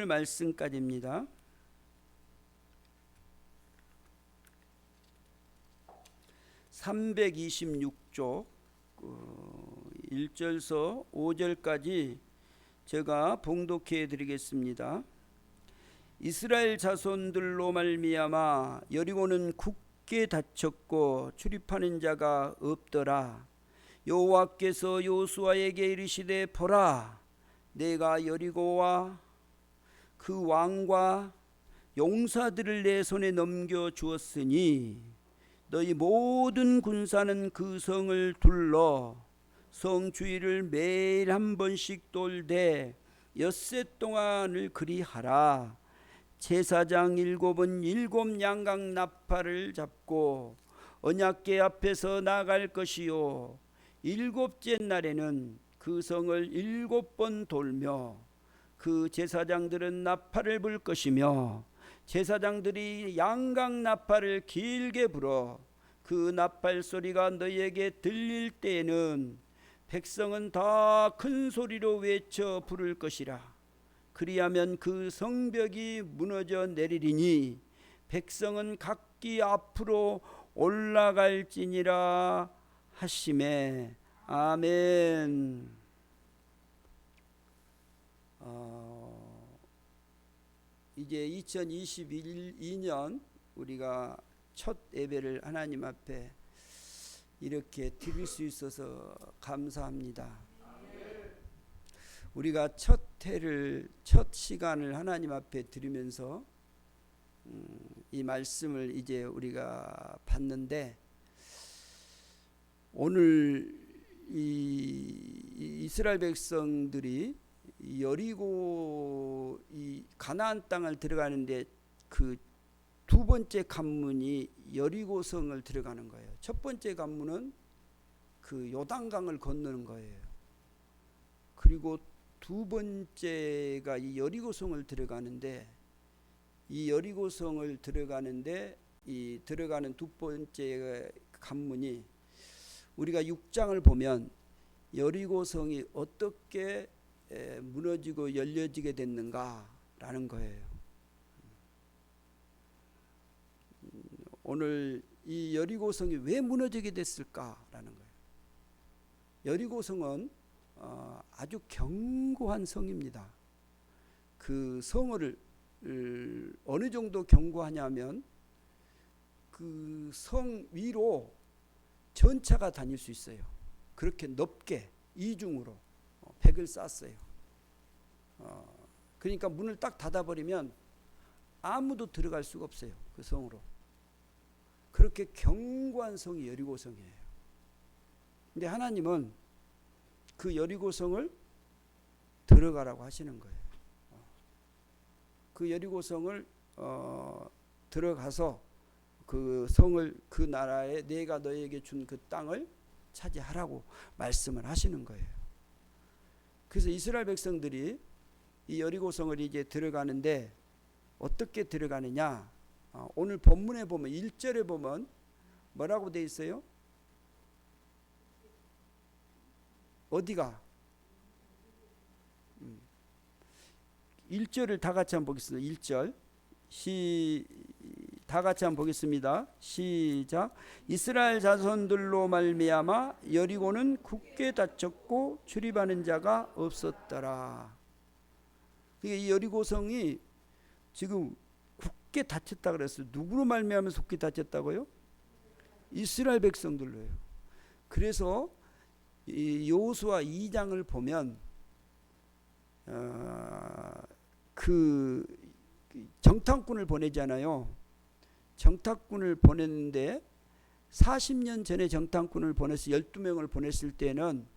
오늘 말씀까지입니다. 326쪽 1절서 5절까지 제가 봉독해 드리겠습니다. 이스라엘 자손들로 말미암아 여리고는 굳게 닫혔고 출입하는 자가 없더라. 여호와께서 요수아에게 이르시되 보라, 내가 여리고와 그 왕과 용사들을 내 손에 넘겨 주었으니 너희 모든 군사는 그 성을 둘러 성 주위를 매일 한 번씩 돌되 엿새 동안을 그리하라. 제사장 7은 7 양각 나팔을 잡고 언약궤 앞에서 나갈 것이요 7째 날에는 그 성을 7번 돌며 그 제사장들은 나팔을 불 것이며 제사장들이 양각 나팔을 길게 불어 그 나팔 소리가 너희에게 들릴 때에는 백성은 다 큰 소리로 외쳐 부를 것이라. 그리하면 그 성벽이 무너져 내리리니 백성은 각기 앞으로 올라갈지니라 하시매. 아멘. 이제 2022년 우리가 첫 예배를 하나님 앞에 이렇게 드릴 수 있어서 감사합니다. 우리가 첫 시간을 하나님 앞에 드리면서 이 말씀을 이제 우리가 봤는데, 오늘 이 이스라엘 백성들이 여리고 이 가나안 땅을 들어가는데 그 두 번째 관문이 여리고성을 들어가는 거예요. 첫 번째 관문은 그 요단강을 건너는 거예요. 그리고 두 번째가 이 여리고성을 들어가는데, 이 여리고성을 들어가는데 이 들어가는 두 번째 관문이 우리가 6장을 보면 여리고성이 어떻게 무너지고 열려지게 됐는가라는 거예요. 오늘 이 여리고성이 왜 무너지게 됐을까라는 거예요. 여리고성은 아주 견고한 성입니다. 그 성을 어느 정도 견고하냐면 그 성 위로 전차가 다닐 수 있어요. 그렇게 높게 이중으로 벽을 쌌어요. 그러니까 문을 딱 닫아버리면 아무도 들어갈 수가 없어요. 그 성으로. 그렇게 견고한 성이 여리고성이에요. 근데 하나님은 그 여리고성을 들어가라고 하시는 거예요. 그 여리고성을 들어가서 그 성을, 그 나라에 내가 너에게 준 그 땅을 차지하라고 말씀을 하시는 거예요. 그래서 이스라엘 백성들이 이 여리고성을 이제 들어가는데 어떻게 들어가느냐? 오늘 본문에 보면 1절에 보면 뭐라고 돼 있어요? 어디가? 1절을 다 같이 한번 보겠습니다. 1절 다 같이 한번 보겠습니다. 시작. 이스라엘 자손들로 말미암아 여리고는 굳게 닫혔고 출입하는 자가 없었더라. 이 여리고성이 지금 굳게 닫혔다 그랬어요. 누구로 말미암아서 굳게 닫혔다고요? 이스라엘 백성들로요. 그래서 이 여호수아 2장을 보면 그 정탐꾼을 보내잖아요. 정탐꾼을 보냈는데 40년 전에 정탐꾼을 보내서 12명을 보냈을 때는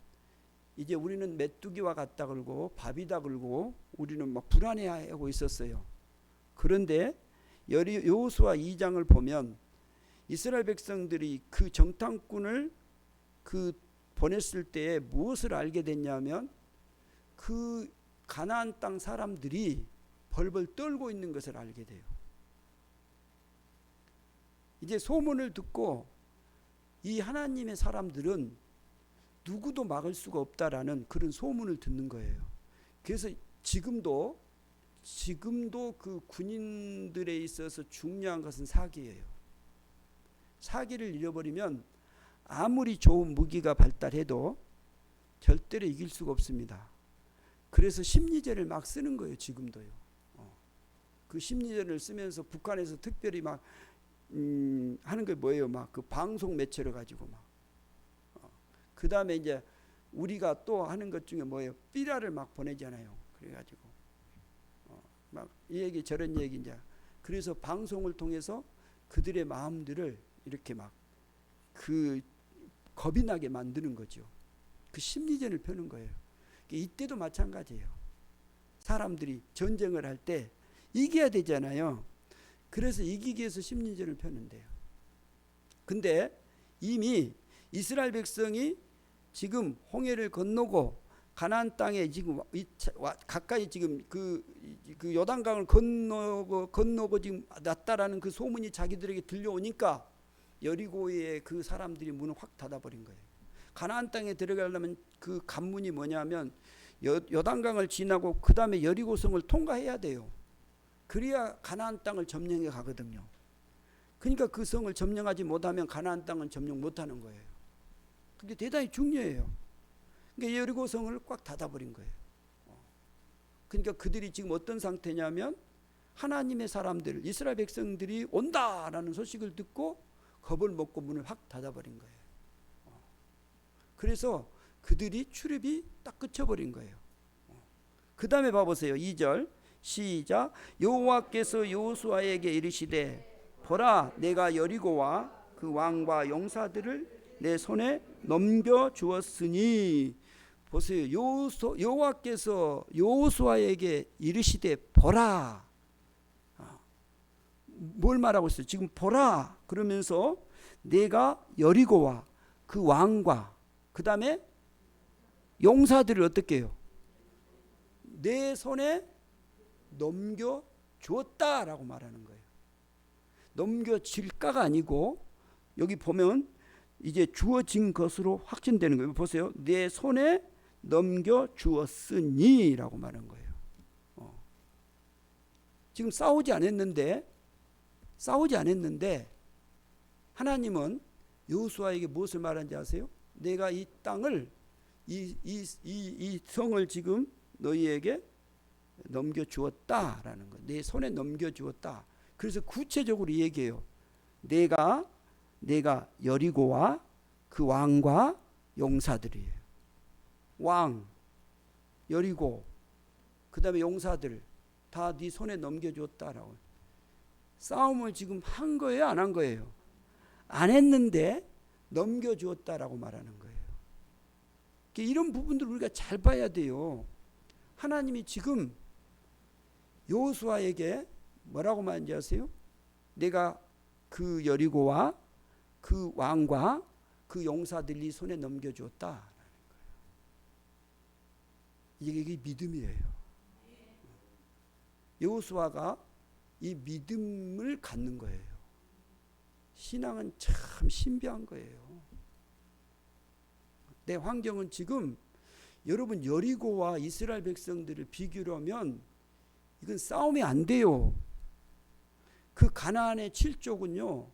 이제 우리는 메뚜기와 같다 그러고 밥이다 그러고 우리는 막 불안해하고 있었어요. 그런데 여호수아 2장을 보면 이스라엘 백성들이 그 정탐꾼을 그 보냈을 때에 무엇을 알게 됐냐면 그 가나안 땅 사람들이 벌벌 떨고 있는 것을 알게 돼요. 이제 소문을 듣고 이 하나님의 사람들은 누구도 막을 수가 없다라는 그런 소문을 듣는 거예요. 그래서 지금도 지금도 그 군인들에 있어서 중요한 것은 사기예요. 사기를 잃어버리면 아무리 좋은 무기가 발달해도 절대로 이길 수가 없습니다. 그래서 심리전을 막 쓰는 거예요. 지금도요. 그 심리전을 쓰면서 북한에서 특별히 막 하는 게 뭐예요? 막 그 방송 매체를 가지고 막. 그 다음에 이제 우리가 또 하는 것 중에 뭐예요? 삐라를 막 보내잖아요. 그래가지고 막 이 얘기 저런 얘기 이제 그래서 방송을 통해서 그들의 마음들을 이렇게 막 그 겁이 나게 만드는 거죠. 그 심리전을 펴는 거예요. 이때도 마찬가지예요. 사람들이 전쟁을 할 때 이겨야 되잖아요. 그래서 이기기 위해서 심리전을 펴는데요. 근데 이미 이스라엘 백성이 지금 홍해를 건너고 가나안 땅에 지금 가까이 지금 그 요단강을 건너고 지금 났다라는 그 소문이 자기들에게 들려오니까 여리고의 그 사람들이 문을 확 닫아버린 거예요. 가나안 땅에 들어가려면 그 관문이 뭐냐면 요단강을 지나고 그 다음에 여리고성을 통과해야 돼요. 그래야 가나안 땅을 점령해 가거든요. 그러니까 그 성을 점령하지 못하면 가나안 땅은 점령 못하는 거예요. 그게 대단히 중요해요. 그러니까 여리고성을 꽉 닫아버린 거예요. 그러니까 그들이 지금 어떤 상태냐면 하나님의 사람들, 이스라엘 백성들이 온다라는 소식을 듣고 겁을 먹고 문을 확 닫아버린 거예요. 그래서 그들이 출입이 딱 그쳐버린 거예요. 그 다음에 봐보세요. 2절 시작. 여호와께서 여호수아에게 이르시되 보라 내가 여리고와 그 왕과 용사들을 내 손에 넘겨 주었으니. 보세요. 여호와께서 여호수아에게 이르시되 보라. 뭘 말하고 있어요? 지금 보라 그러면서 내가 여리고와 그 왕과 그 다음에 용사들을 어떻게 해요? 내 손에 넘겨 주었다라고 말하는 거예요. 넘겨질까가 아니고 여기 보면 이제 주어진 것으로 확진되는 거예요. 보세요. 내 손에 넘겨 주었으니 라고 말한 거예요. 지금 싸우지 않았는데 하나님은 여호수아에게 무엇을 말한지 아세요? 내가 이 땅을 이 성을 지금 너희에게 넘겨주었다라는 거. 내 손에 넘겨주었다. 그래서 구체적으로 얘기해요. 내가 여리고와 그 왕과 용사들이에요. 왕, 여리고, 그 다음에 용사들 다 네 손에 넘겨주었다라고. 싸움을 지금 한 거예요? 안 한 거예요? 안 했는데 넘겨주었다라고 말하는 거예요. 이런 부분들을 우리가 잘 봐야 돼요. 하나님이 지금 여호수아에게 뭐라고 말하는지 아세요? 내가 그 여리고와 그 왕과 그 용사들이 손에 넘겨주었다라는 거예요. 이게 믿음이에요. 여호수아가 이 믿음을 갖는 거예요. 신앙은 참 신비한 거예요. 내 환경은 지금 여러분 여리고와 이스라엘 백성들을 비교를 하면 이건 싸움이 안 돼요. 그 가나안의 7족은요.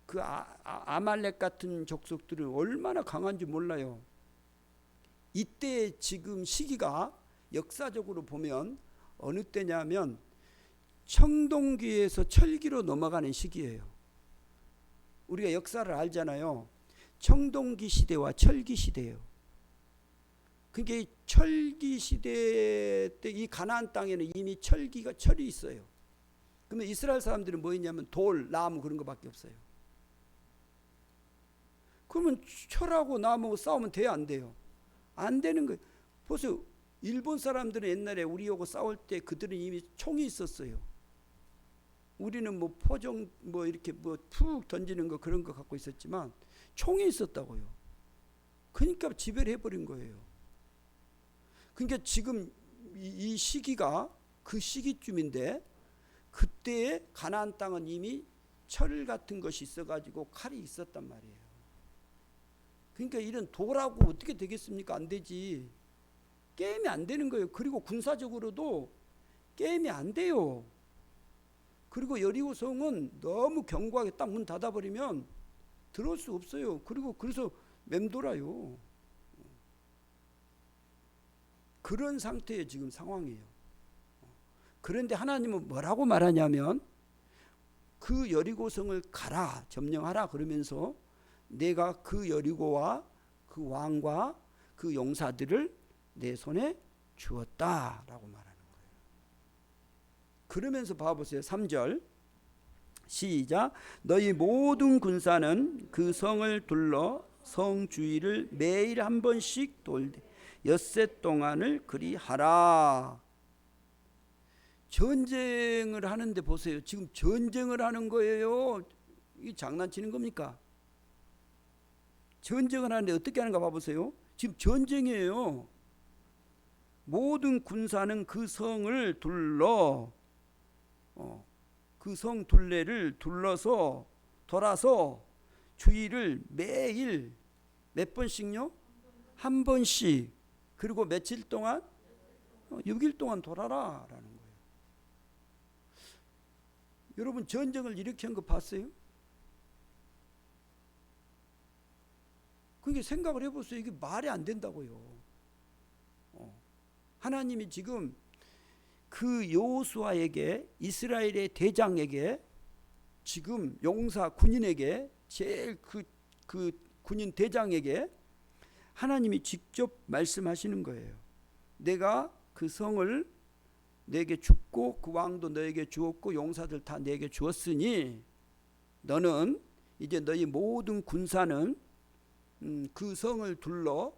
그 아말렉 같은 족속들은 얼마나 강한지 몰라요. 이때 지금 시기가 역사적으로 보면 어느 때냐면 청동기에서 철기로 넘어가는 시기예요. 우리가 역사를 알잖아요. 청동기 시대와 철기 시대예요. 그게 철기 시대 때 이 가나안 땅에는 이미 철이 있어요. 그러면 이스라엘 사람들은 뭐 있냐면 돌, 나무 그런 거밖에 없어요. 그러면 철하고 나무하고 싸우면 돼요, 안 돼요? 안 되는 거예요. 보세요. 일본 사람들은 옛날에 우리하고 싸울 때 그들은 이미 총이 있었어요. 우리는 뭐 포정 뭐 이렇게 뭐 푹 던지는 거 그런 거 갖고 있었지만 총이 있었다고요. 그러니까 지배를 해버린 거예요. 그러니까 지금 이 시기가 그 시기쯤인데 그때의 가나안 땅은 이미 철 같은 것이 있어가지고 칼이 있었단 말이에요. 그러니까 이런 돌하고 어떻게 되겠습니까? 안 되지. 게임이 안 되는 거예요. 그리고 군사적으로도 게임이 안 돼요. 그리고 여리고성은 너무 견고하게 딱 문 닫아버리면 들어올 수 없어요. 그리고 그래서 맴돌아요. 그런 상태의 지금 상황이에요. 그런데 하나님은 뭐라고 말하냐면 그 여리고성을 가라, 점령하라 그러면서 내가 그 여리고와 그 왕과 그 용사들을 내 손에 주었다라고 말하는 거예요. 그러면서 봐보세요. 3절 시작. 너희 모든 군사는 그 성을 둘러 성 주위를 매일 한 번씩 돌되 엿새 동안을 그리하라. 전쟁을 하는데 보세요. 지금 전쟁을 하는 거예요. 이 장난치는 겁니까? 전쟁을 하는데 어떻게 하는가 봐보세요. 지금 전쟁이에요. 모든 군사는 그 성을 둘러 그 성 둘레를 둘러서 돌아서 주위를 매일 몇 번씩요? 한 번씩. 그리고 며칠 동안? 6일 동안 돌아라 라는 거예요. 여러분 전쟁을 이렇게 한 거 봤어요? 그게 생각을 해보세요. 이게 말이 안 된다고요. 하나님이 지금 그 여호수아에게, 이스라엘의 대장에게, 지금 용사 군인에게, 제일 그 군인 대장에게 하나님이 직접 말씀하시는 거예요. 내가 그 성을 내게 줬고 그 왕도 너에게 주었고 용사들 다 내게 주었으니 너는 이제 너희 모든 군사는 그 성을 둘러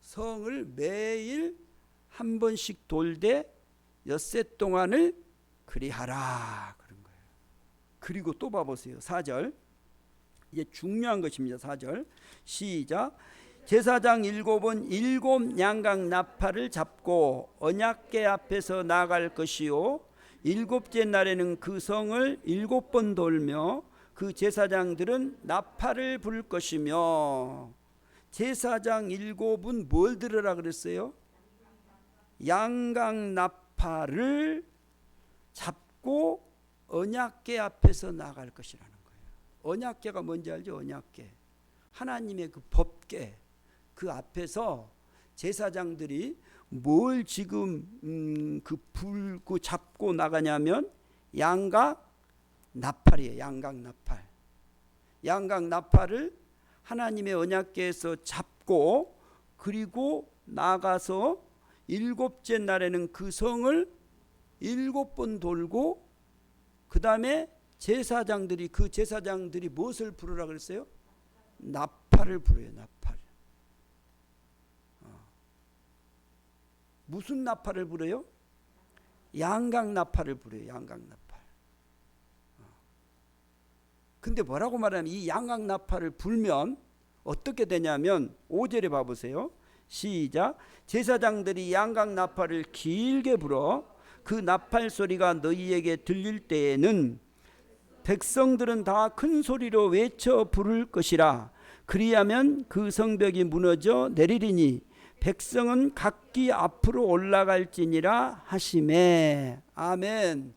성을 매일 한 번씩 돌되 엿새 동안을 그리하라 그런 거예요. 그리고 또 봐보세요. 4절 이제 중요한 것입니다. 4절 시작. 제사장 7은 7 양각 나팔을 잡고 언약궤 앞에서 나갈 것이요 7째 날에는 그 성을 7번 돌며 그 제사장들은 나팔을 불 것이며. 제사장 7은 뭘 들으라 그랬어요? 양각 나팔을 잡고 언약궤 앞에서 나갈 것이라는 거예요. 언약궤가 뭔지 알죠? 언약궤. 하나님의 그 법궤. 그 앞에서 제사장들이 뭘 지금 그 불고 잡고 나가냐면 양각 나팔이에요. 양각 나팔. 양각 나팔을 하나님의 언약궤에서 잡고 그리고 나가서 7째 날에는 그 성을 7번 돌고 그 다음에 제사장들이 그 제사장들이 무엇을 부르라 그랬어요? 나팔을 부르요. 나팔. 무슨 나팔을 부르요? 양각 나팔을 부르요. 양각 나팔. 근데 뭐라고 말하냐면 이 양각 나팔을 불면 어떻게 되냐면 5절에 봐보세요. 시작. 제사장들이 양각 나팔을 길게 불어 그 나팔 소리가 너희에게 들릴 때에는 백성들은 다 큰 소리로 외쳐 부를 것이라. 그리하면 그 성벽이 무너져 내리리니 백성은 각기 앞으로 올라갈지니라 하시매. 아멘.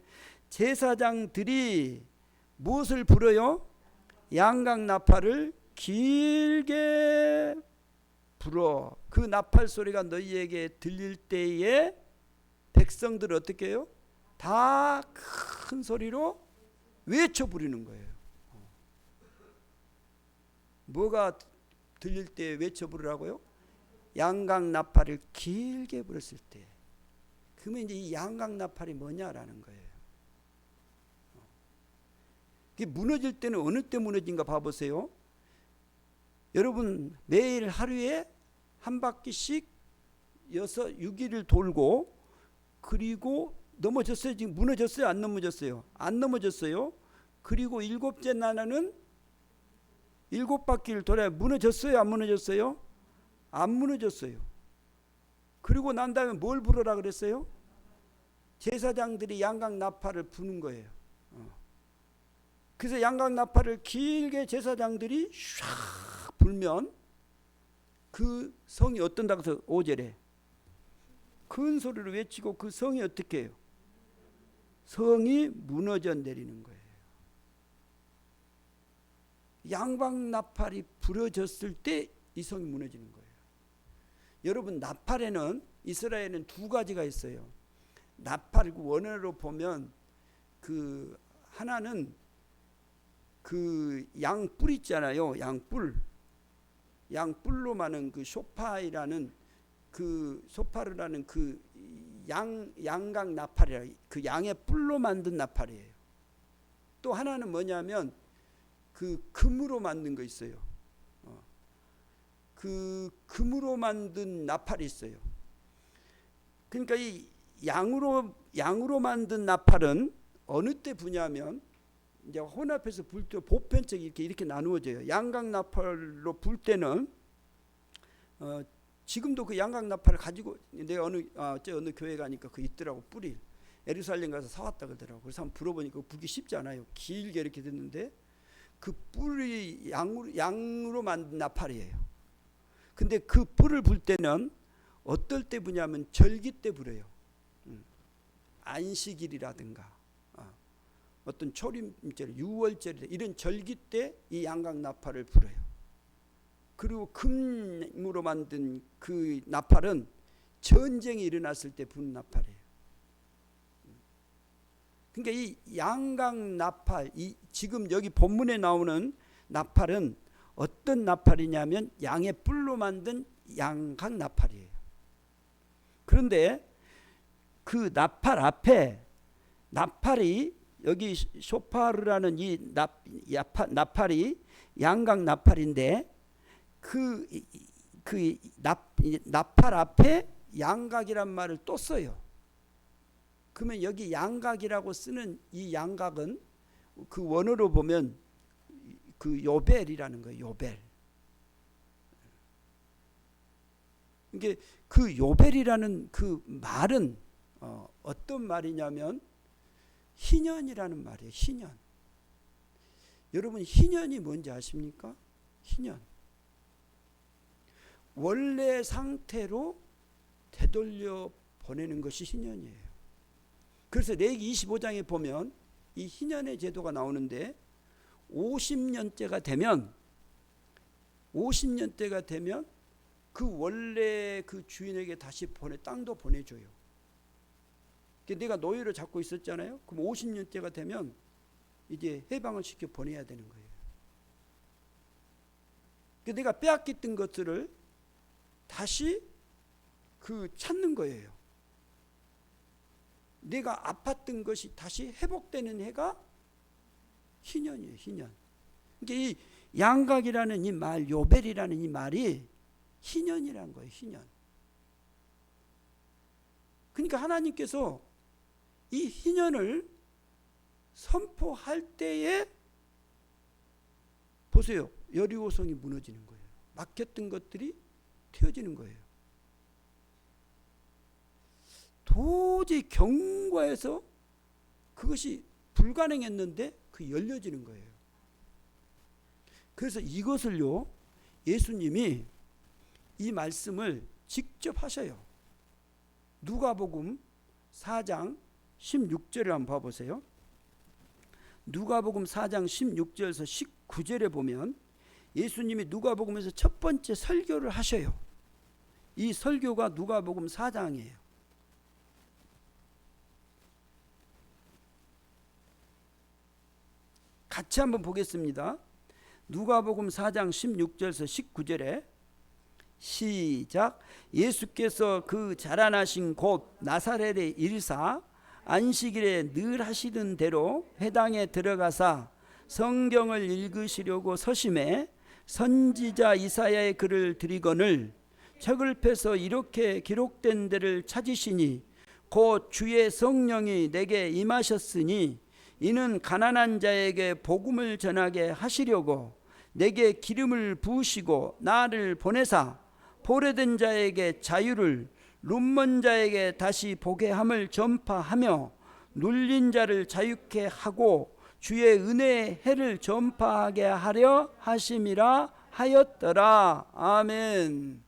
제사장들이 무엇을 불어요? 양각 나팔을 길게 불어. 그 나팔 소리가 너희에게 들릴 때에 백성들은 어떻게 해요? 다 큰 소리로 외쳐 부리는 거예요. 뭐가 들릴 때 외쳐 부르라고요? 양각 나팔을 길게 불었을 때. 그러면 이제 이 양각 나팔이 뭐냐라는 거예요. 이게 무너질 때는 어느 때 무너진가 봐보세요. 여러분 매일 하루에 한 바퀴씩 6일을 돌고 그리고 넘어졌어요. 지금 무너졌어요? 안 넘어졌어요? 안 넘어졌어요. 그리고 7째 날에는 7바퀴를 돌아야 무너졌어요? 안 무너졌어요? 안 무너졌어요. 그리고 난 다음에 뭘 부르라 그랬어요? 제사장들이 양각 나팔을 부는 거예요. 그래서 양각 나팔을 길게 제사장들이 샥 불면 그 성이 어떤다고 해서 5절에 큰 소리로 외치고 그 성이 어떻게 해요? 성이 무너져 내리는 거예요. 양방 나팔이 부러졌을 때 이 성이 무너지는 거예요. 여러분, 나팔에는 이스라엘에는 두 가지가 있어요. 나팔 원어로 보면 그 하나는 그 양뿔 있잖아요. 양뿔로 많은 그 쇼파이라는 그 소파르라는 그 양각 나팔이라, 그 양의 뿔로 만든 나팔이에요. 또 하나는 뭐냐면 그 금으로 만든 거 있어요. 그 금으로 만든 나팔이 있어요. 그러니까 이 양으로 만든 나팔은 어느 때 부냐면 이제 혼합해서 불 때 보편적이 이렇게 나누어져요. 양각 나팔로 불 때는 지금도 그 양각 나팔을 가지고 내가 어느 교회 가니까 그 있더라고. 뿔이 예루살렘 가서 사왔다 그러더라고. 그래서 한번 불어보니까 불기 쉽지 않아요. 길게 이렇게 됐는데 그 뿔이 양으로 만든 나팔이에요. 근데 그 뿔을 불 때는 어떨 때 부냐면 절기 때 불어요. 안식일이라든가 어떤 초림절, 유월절 이런 절기 때 이 양각 나팔을 불어요. 그리고 금으로 만든 그 나팔은 전쟁이 일어났을 때 부는 나팔이에요. 그러니까 이 양각 나팔, 지금 여기 본문에 나오는 나팔은 어떤 나팔이냐면 양의 뿔로 만든 양각 나팔이에요. 그런데 그 나팔 앞에 나팔이 여기 쇼파르라는 이 나팔이 양각 나팔인데 그 나팔 앞에 양각이란 말을 또 써요. 그러면 여기 양각이라고 쓰는 이 양각은 그 원어로 보면 그 요벨이라는 거예요. 요벨. 이게 그 요벨이라는 그 말은 어떤 말이냐면 희년이라는 말이에요. 희년. 여러분, 희년이 뭔지 아십니까? 희년. 원래 상태로 되돌려 보내는 것이 희년이에요. 그래서 레위기 25장에 보면 이 희년의 제도가 나오는데 50년째가 되면 그 원래 그 주인에게 다시 땅도 보내줘요. 내가 노예로 잡고 있었잖아요. 그럼 50년째가 되면 이제 해방을 시켜 보내야 되는 거예요. 내가 빼앗겼던 것들을 다시 찾는 거예요. 내가 아팠던 것이 다시 회복되는 해가 희년이에요. 희년. 그러니까 이 양각이라는 이 말, 요벨이라는 이 말이 희년이란 거예요. 희년. 그러니까 하나님께서 이 희년을 선포할 때에 보세요. 여리고성이 무너지는 거예요. 막혔던 것들이 튀어지는 거예요. 도저히 경과에서 그것이 불가능했는데 그 열려지는 거예요. 그래서 이것을요, 예수님이 이 말씀을 직접 하셔요. 누가복음 4장 16절을 한번 봐보세요. 누가복음 4장 16절에서 19절에 보면 예수님이 누가복음에서 첫 번째 설교를 하셔요. 이 설교가 누가복음 4장이에요. 같이 한번 보겠습니다. 누가복음 4장 16절에서 19절에 시작. 예수께서 그 자라나신 곳 나사렛에 일사 안식일에 늘 하시던 대로 회당에 들어가사 성경을 읽으시려고 서심해 선지자 이사야의 글을 들이거늘 책을 펴서 이렇게 기록된 데를 찾으시니 곧 주의 성령이 내게 임하셨으니 이는 가난한 자에게 복음을 전하게 하시려고 내게 기름을 부으시고 나를 보내사 포로된 자에게 자유를 눈먼 자에게 다시 보게 함을 전파하며 눌린 자를 자유케 하고 주의 은혜의 해를 전파하게 하려 하심이라 하였더라. 아멘.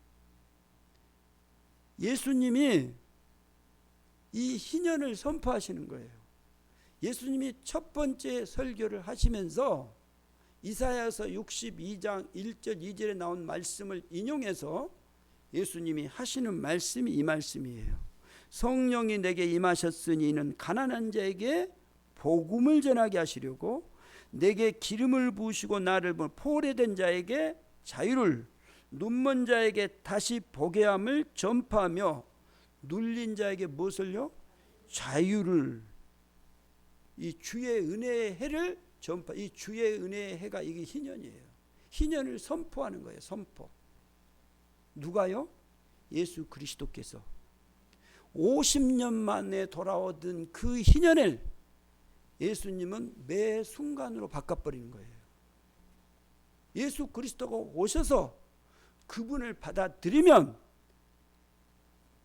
예수님이 이 희년을 선포하시는 거예요. 예수님이 첫 번째 설교를 하시면서 이사야서 62장 1절 2절에 나온 말씀을 인용해서 예수님이 하시는 말씀이 이 말씀이에요. 성령이 내게 임하셨으니 이는 가난한 자에게 복음을 전하게 하시려고 내게 기름을 부으시고 나를 본 포로된 자에게 자유를, 눈먼 자에게 다시 보게 함을 전파하며 눌린 자에게 무엇을요? 자유를. 이 주의 은혜의 해를 전파. 이 주의 은혜의 해가 이게 희년이에요. 희년을 선포하는 거예요. 선포. 누가요? 예수 그리스도께서 50년 만에 돌아오던 그 희년을 예수님은 매 순간으로 바꿔버리는 거예요. 예수 그리스도가 오셔서 그분을 받아들이면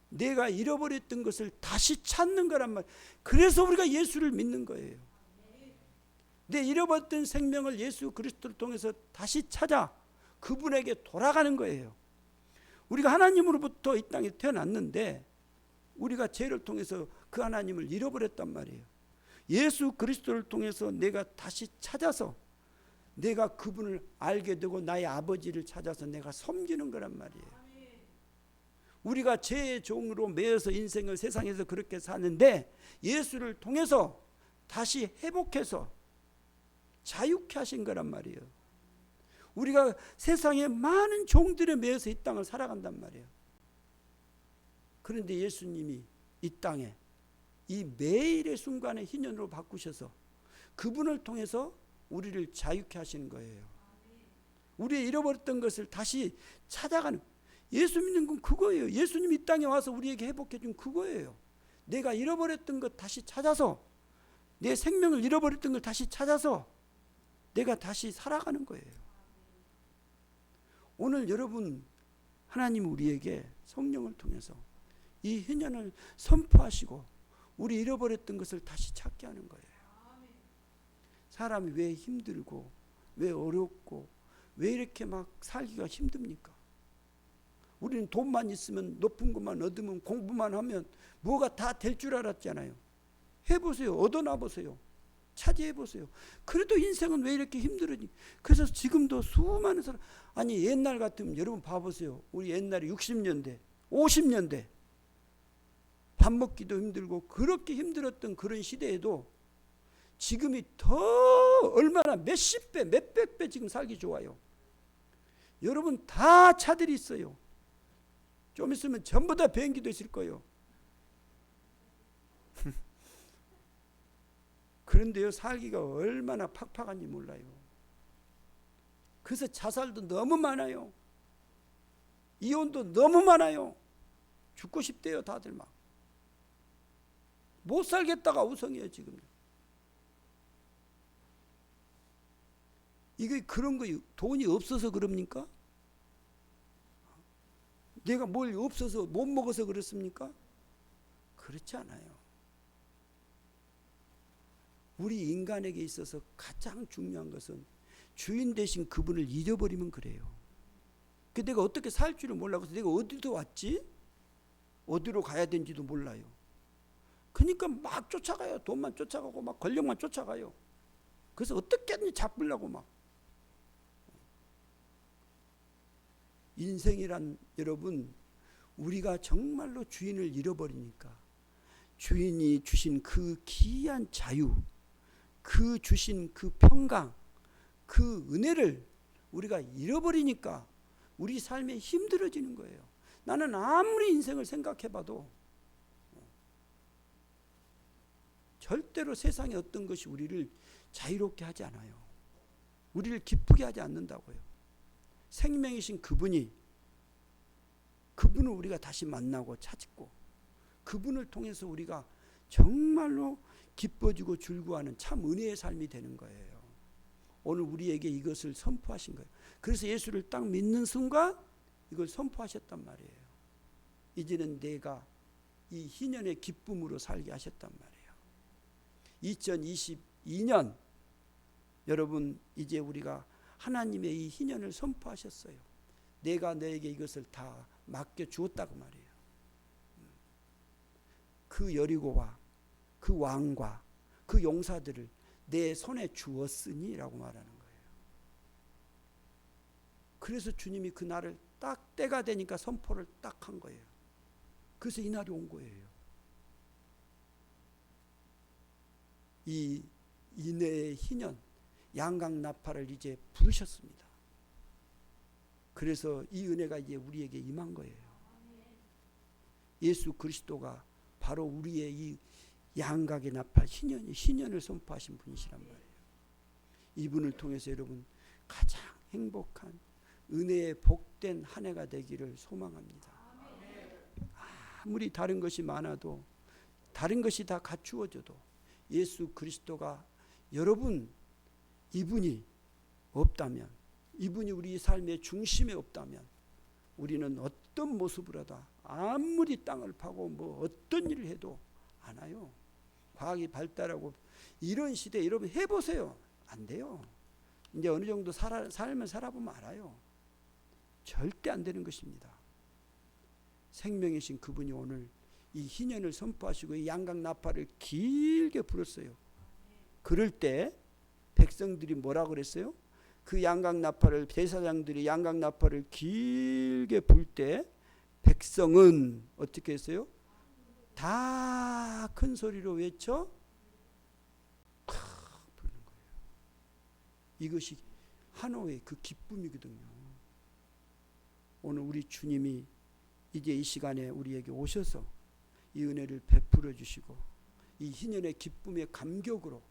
내가 잃어버렸던 것을 다시 찾는 거란 말이에요. 그래서 우리가 예수를 믿는 거예요. 내 잃어버렸던 생명을 예수 그리스도를 통해서 다시 찾아 그분에게 돌아가는 거예요. 우리가 하나님으로부터 이 땅에 태어났는데 우리가 죄를 통해서 그 하나님을 잃어버렸단 말이에요. 예수 그리스도를 통해서 내가 다시 찾아서 내가 그분을 알게 되고 나의 아버지를 찾아서 내가 섬기는 거란 말이에요. 우리가 죄의 종으로 매여서 인생을 세상에서 그렇게 사는데 예수를 통해서 다시 회복해서 자유케 하신 거란 말이에요. 우리가 세상에 많은 종들에 매여서 이 땅을 살아간단 말이에요. 그런데 예수님이 이 땅에 이 매일의 순간의 희년으로 바꾸셔서 그분을 통해서 우리를 자유케 하시는 거예요. 우리의 잃어버렸던 것을 다시 찾아가는, 예수 믿는 건 그거예요. 예수님이 이 땅에 와서 우리에게 회복해 준 그거예요. 내가 잃어버렸던 것 다시 찾아서, 내 생명을 잃어버렸던 걸 다시 찾아서 내가 다시 살아가는 거예요. 오늘 여러분, 하나님 우리에게 성령을 통해서 이 희년을 선포하시고 우리 잃어버렸던 것을 다시 찾게 하는 거예요. 사람이 왜 힘들고 왜 어렵고 왜 이렇게 막 살기가 힘듭니까? 우리는 돈만 있으면, 높은 것만 얻으면, 공부만 하면 뭐가 다 될 줄 알았잖아요. 해보세요. 얻어놔보세요. 차지해보세요. 그래도 인생은 왜 이렇게 힘들으니? 그래서 지금도 수많은 사람, 아니 옛날 같으면 여러분 봐보세요. 우리 옛날에 60년대 50년대 밥 먹기도 힘들고 그렇게 힘들었던 그런 시대에도 지금이 더 얼마나 몇십 배 몇백 배 지금 살기 좋아요. 여러분 다 차들이 있어요. 좀 있으면 전부 다 비행기도 있을 거예요. 그런데요, 살기가 얼마나 팍팍한지 몰라요. 그래서 자살도 너무 많아요. 이혼도 너무 많아요. 죽고 싶대요, 다들 막. 못 살겠다가 우성이에요, 지금. 이게 그런 거, 돈이 없어서 그럽니까? 내가 뭘 없어서 못 먹어서 그렇습니까? 그렇지 않아요. 우리 인간에게 있어서 가장 중요한 것은 주인 대신 그분을 잊어버리면 그래요. 내가 어떻게 살 줄을 몰라서 내가 어디로 왔지? 어디로 가야 되는지도 몰라요. 그러니까 막 쫓아가요. 돈만 쫓아가고 막 권력만 쫓아가요. 그래서 어떻게든 잡으려고 막. 인생이란, 여러분, 우리가 정말로 주인을 잃어버리니까 주인이 주신 그 귀한 자유, 그 주신 그 평강, 그 은혜를 우리가 잃어버리니까 우리 삶에 힘들어지는 거예요. 나는 아무리 인생을 생각해봐도 절대로 세상의 어떤 것이 우리를 자유롭게 하지 않아요. 우리를 기쁘게 하지 않는다고요. 생명이신 그분을 우리가 다시 만나고 찾고 그분을 통해서 우리가 정말로 기뻐지고 즐거워하는 참 은혜의 삶이 되는 거예요. 오늘 우리에게 이것을 선포하신 거예요. 그래서 예수를 딱 믿는 순간 이걸 선포하셨단 말이에요. 이제는 내가 이 희년의 기쁨으로 살게 하셨단 말이에요. 2022년 여러분, 이제 우리가 하나님의 이 희년을 선포하셨어요. 내가 너에게 이것을 다 맡겨주었다고 말이에요. 그 여리고와 그 왕과 그 용사들을 내 손에 주었으니라고 말하는 거예요. 그래서 주님이 그 날을 딱 때가 되니까 선포를 딱 한 거예요. 그래서 이 날이 온 거예요. 이 인내의 희년 양강나팔을 이제 부르셨습니다. 그래서 이 은혜가 이제 우리에게 임한 거예요. 예수 그리스도가 바로 우리의 이 양각의 나팔 희년을 선포하신 분이시란 말이에요. 이분을 통해서 여러분 가장 행복한 은혜의 복된 한 해가 되기를 소망합니다. 아무리 다른 것이 많아도 다른 것이 다 갖추어져도 예수 그리스도가 여러분 이분이 없다면, 이분이 우리 삶의 중심에 없다면 우리는 어떤 모습으로도 아무리 땅을 파고 뭐 어떤 일을 해도 안 와요. 과학이 발달하고 이런 시대에 여러분 해보세요. 안 돼요. 이제 어느 정도 삶을 살아보면 알아요. 절대 안 되는 것입니다. 생명이신 그분이 오늘 이 희년을 선포하시고 이 양강나팔을 길게 불었어요. 그럴 때 백성들이 뭐라고 그랬어요? 그 양강나팔을, 제사장들이 양강나팔을 길게 불 때 백성은 어떻게 했어요? 다 큰 소리로 외쳐 부르는 거예요. 이것이 한호의 그 기쁨이거든요. 오늘 우리 주님이 이제 이 시간에 우리에게 오셔서 이 은혜를 베풀어 주시고 이 희년의 기쁨의 감격으로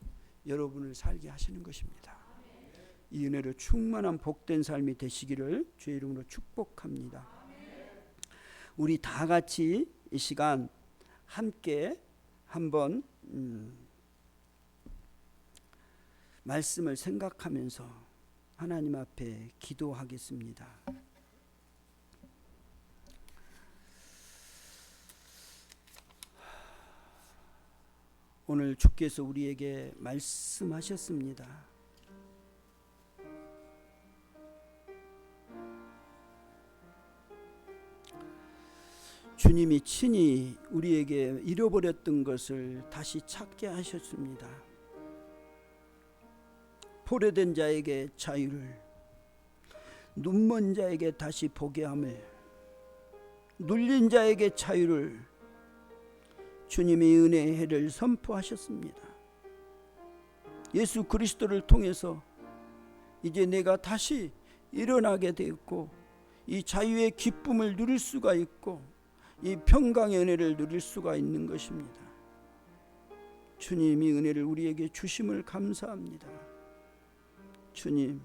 여러분을 살게 하시는 것입니다. 이 은혜로 충만한 복된 삶이 되시기를 주의 이름으로 축복합니다. 우리 다 같이 이 시간 함께 한번 말씀을 생각하면서 하나님 앞에 기도하겠습니다. 오늘 주께서 우리에게 말씀하셨습니다. 주님이 친히 우리에게 잃어버렸던 것을 다시 찾게 하셨습니다. 포로된 자에게 자유를, 눈먼 자에게 다시 보게 함을, 눌린 자에게 자유를 주님이 은혜의 해를 선포하셨습니다. 예수 그리스도를 통해서 이제 내가 다시 일어나게 되었고 이 자유의 기쁨을 누릴 수가 있고 이 평강의 은혜를 누릴 수가 있는 것입니다. 주님이 은혜를 우리에게 주심을 감사합니다. 주님,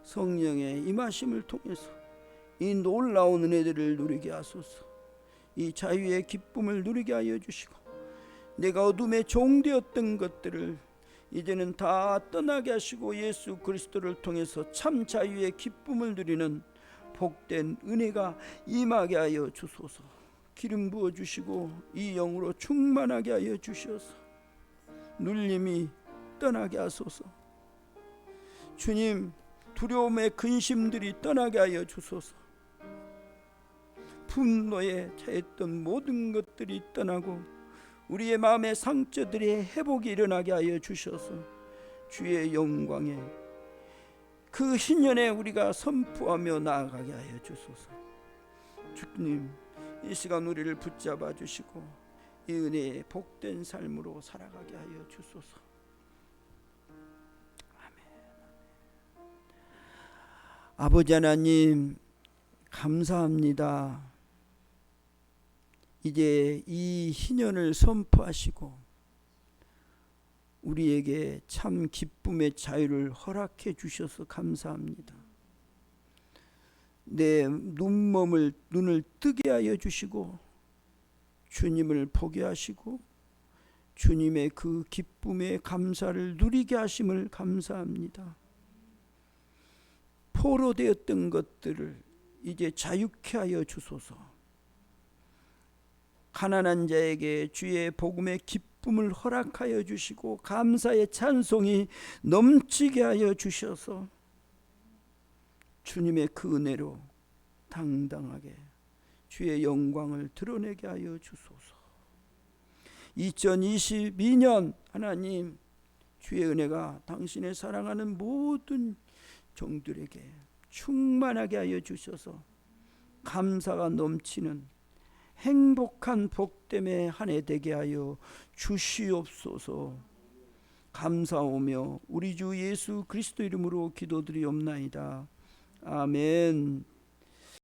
성령의 임하심을 통해서 이 놀라운 은혜들을 누리게 하소서. 이 자유의 기쁨을 누리게 하여 주시고 내가 어둠의 종되었던 것들을 이제는 다 떠나게 하시고 예수 그리스도를 통해서 참 자유의 기쁨을 누리는 복된 은혜가 임하게 하여 주소서. 기름 부어 주시고 이 영으로 충만하게 하여 주셔서 눌림이 떠나게 하소서. 주님, 두려움의 근심들이 떠나게 하여 주소서. 분노에 차였던 모든 것들이 떠나고 우리의 마음의 상처들의 회복이 일어나게 하여 주셔서 주의 영광에 그 신년에 우리가 선포하며 나아가게 하여 주소서. 주님, 이 시간 우리를 붙잡아 주시고 이 은혜의 복된 삶으로 살아가게 하여 주소서. 아멘. 아버지 하나님 감사합니다. 이제 이 희년을 선포하시고 우리에게 참 기쁨의 자유를 허락해 주셔서 감사합니다. 내 눈을 뜨게 하여 주시고 주님을 보게 하시고 주님의 그 기쁨의 감사를 누리게 하심을 감사합니다. 포로되었던 것들을 이제 자유케 하여 주소서. 가난한 자에게 주의 복음의 기쁨을 허락하여 주시고 감사의 찬송이 넘치게 하여 주셔서 주님의 그 은혜로 당당하게 주의 영광을 드러내게 하여 주소서. 2022년 하나님 주의 은혜가 당신의 사랑하는 모든 종들에게 충만하게 하여 주셔서 감사가 넘치는 행복한 복됨의 한 해 되게 하여 주시옵소서. 감사오며 우리 주 예수 그리스도 이름으로 기도드리옵나이다. 아멘.